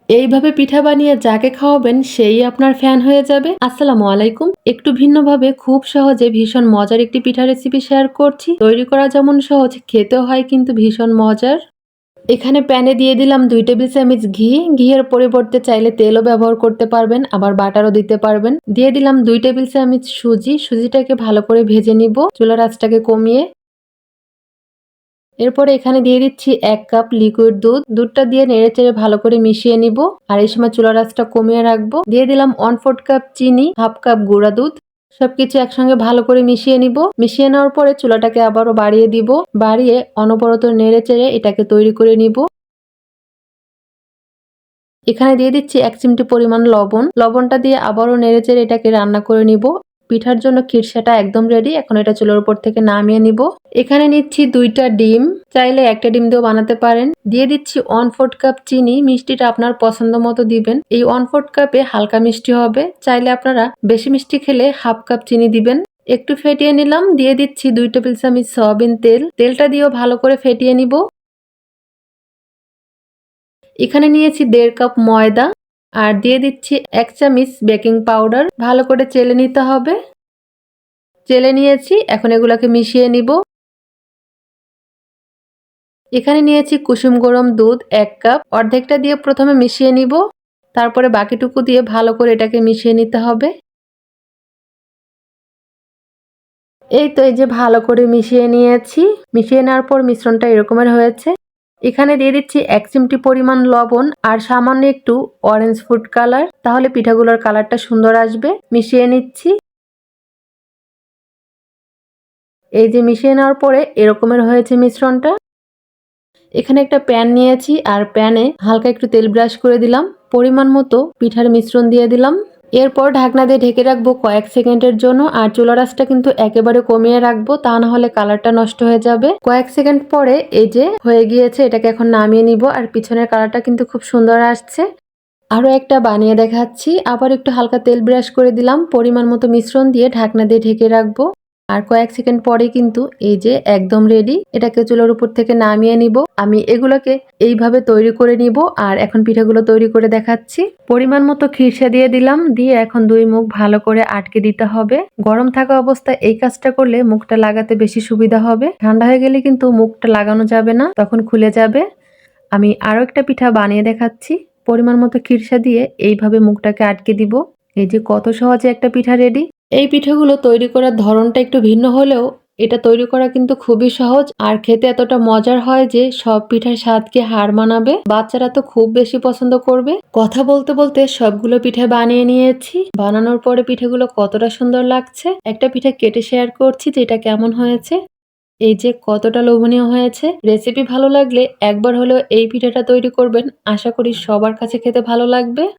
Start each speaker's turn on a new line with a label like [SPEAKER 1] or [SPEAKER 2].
[SPEAKER 1] এইভাবে পিঠা বানিয়ে যাকে খাওয়াবেন সেই আপনার ফ্যান হয়ে যাবে। আসসালামু আলাইকুম। একটু ভিন্নভাবে খুব সহজে ভীষণ মজার একটি পিঠা রেসিপি শেয়ার করছি। তৈরি করা যেমন সহজ, খেতেও হয় কিন্তু ভীষণ মজার। এখানে প্যানে দিয়ে দিলাম 2 টেবিল চামচ ঘি। ঘিয়ের পরিবর্তে চাইলে তেলও ব্যবহার করতে পারবেন, আবার বাটারও দিতে পারবেন। দিয়ে দিলাম 2 টেবিল চামচ সুজি। সুজিটাকে ভালো করে ভেজে নিব চুলার আঁচটাকে কমিয়ে। এরপরে এখানে দিয়ে দিচ্ছি 1 কাপ লিকুইড দুধ। দুধটা দিয়ে নেড়েচেড়ে ভালো করে মিশিয়ে নিব। আর এই সময় চুলার আঁচটা কমিয়ে রাখবো। দিয়ে দিলাম 1/4 কাপ চিনি, হাফ কাপ গুঁড়া দুধ। সবকিছু একসঙ্গে ভালো করে মিশিয়ে নিব। মিশিয়ে নেওয়ার পরে চুলাটাকে আবারও বাড়িয়ে দিব। বাড়িয়ে অনবরত নেড়েচেড়ে এটাকে তৈরি করে নিব। এখানে দিয়ে দিচ্ছি 1 চিমটি পরিমাণ লবণ। লবণটা দিয়ে আবারও নেড়েচেড়ে এটাকে রান্না করে নিব। পিঠার জন্য খিরসাটা একদম রেডি। এখন এটা চুলার উপর থেকে নামিয়ে নিব। এখানে নিচ্ছি 2টা ডিম। চাইলে একটা ডিম দিয়েও বানাতে পারেন। দিয়ে দিচ্ছি 1/4 কাপ চিনি। মিষ্টিটা আপনার পছন্দ মতো দিবেন। এই 1/4 কাপে হালকা মিষ্টি হবে। চাইলে আপনারা বেশি মিষ্টি খেলে হাফ কাপ চিনি দিবেন। একটু ফেটিয়ে নিলাম। দিয়ে দিচ্ছি 2 টেবিল চামচ সয়াবিন তেল। তেলটা দিয়েও ভালো করে ফেটিয়ে নিব। এখানে নিয়েছি 1.5 কাপ ময়দা আর দিয়ে দিচ্ছি 1 চামচ বেকিং পাউডার। ভালো করে চেলে নিতে হবে। চেলে নিয়েছি, এখন এগুলাকে মিশিয়ে নিব। এখানে নিয়েছি কুসুম গরম দুধ 1 কাপ। অর্ধেকটা দিয়ে প্রথমে মিশিয়ে নিব, তারপরে বাকিটুকু দিয়ে ভালো করে এটাকে মিশিয়ে নিতে হবে। এই তো, এই যে ভালো করে মিশিয়ে নিয়েছি। মিশিয়ে নেওয়ার পর মিশ্রণটা এরকমের হয়েছে। এখানে দিয়ে দিচ্ছি 1 চিমটি পরিমাণ লবণ আর সামান্য একটু অরেঞ্জ ফুড কালার, তাহলে পিঠাগুলোর কালারটা সুন্দর আসবে। মিশিয়ে নিচ্ছি। এই যে মিশিয়ে নেওয়ার পরে এরকমের হয়েছে মিশ্রণটা। এখানে একটা প্যান নিয়েছি আর প্যানে হালকা একটু তেল ব্রাশ করে দিলাম। পরিমাণ মতো পিঠার মিশ্রণ দিয়ে দিলাম। এরপর ঢাকনা দিয়ে ঢেকে রাখবো কয়েক সেকেন্ডের জন্য। আর চুলার আঁচটা কিন্তু একেবারে কমিয়ে রাখবো, তা না হলে কালারটা নষ্ট হয়ে যাবে। কয়েক সেকেন্ড পরে এই যে হয়ে গিয়েছে, এটাকে এখন নামিয়ে নিব। আর পিছনের কালারটা কিন্তু খুব সুন্দর আসছে। আরো একটা বানিয়ে দেখাচ্ছি। আবার একটু হালকা তেল ব্রাশ করে দিলাম। পরিমাণ মতো মিশ্রণ দিয়ে ঢাকনা দিয়ে ঢেকে রাখবো। আর কয়েক সেকেন্ড পরে কিন্তু এই যে একদম রেডি। এটাকে চুলার উপর থেকে নামিয়ে নিব। আমি এগুলোকে এইভাবে তৈরি করে নিব। আর এখন পিঠাগুলো তৈরি করে দেখাচ্ছি। পরিমাণ মতো খিরসা দিয়ে দিলাম। দিয়ে এখন 2 মুখ ভালো করে আটকে দিতে হবে। গরম থাকা অবস্থায় এই কাজটা করলে মুখটা লাগাতে বেশি সুবিধা হবে। ঠান্ডা হয়ে গেলে কিন্তু মুখটা লাগানো যাবে না, তখন খুলে যাবে। আমি আরো একটা পিঠা বানিয়ে দেখাচ্ছি। পরিমাণ মতো খিরসা দিয়ে এইভাবে মুখটাকে আটকে দিব। এই যে কত সহজে একটা পিঠা রেডি। এই পিঠাগুলো তৈরি করার ধরনটা একটু ভিন্ন হলেও এটা তৈরি করা কিন্তু খুবই সহজ আর খেতে এতটা মজার হয় যে সব পিঠার স্বাদকে হার মানাবে। বাচ্চারা তো খুব বেশি পছন্দ করবে। কথা বলতে বলতে সবগুলো পিঠা বানিয়ে নিয়েছি। বানানোর পরে পিঠাগুলো কতটা সুন্দর লাগছে। একটা পিঠা কেটে শেয়ার করছি যে এটা কেমন হয়েছে। এই যে কতটা লোভনীয় হয়েছে। রেসিপি ভালো লাগলে একবার হলেও এই পিঠাটা তৈরি করবেন। আশা করি সবার কাছে খেতে ভালো লাগবে।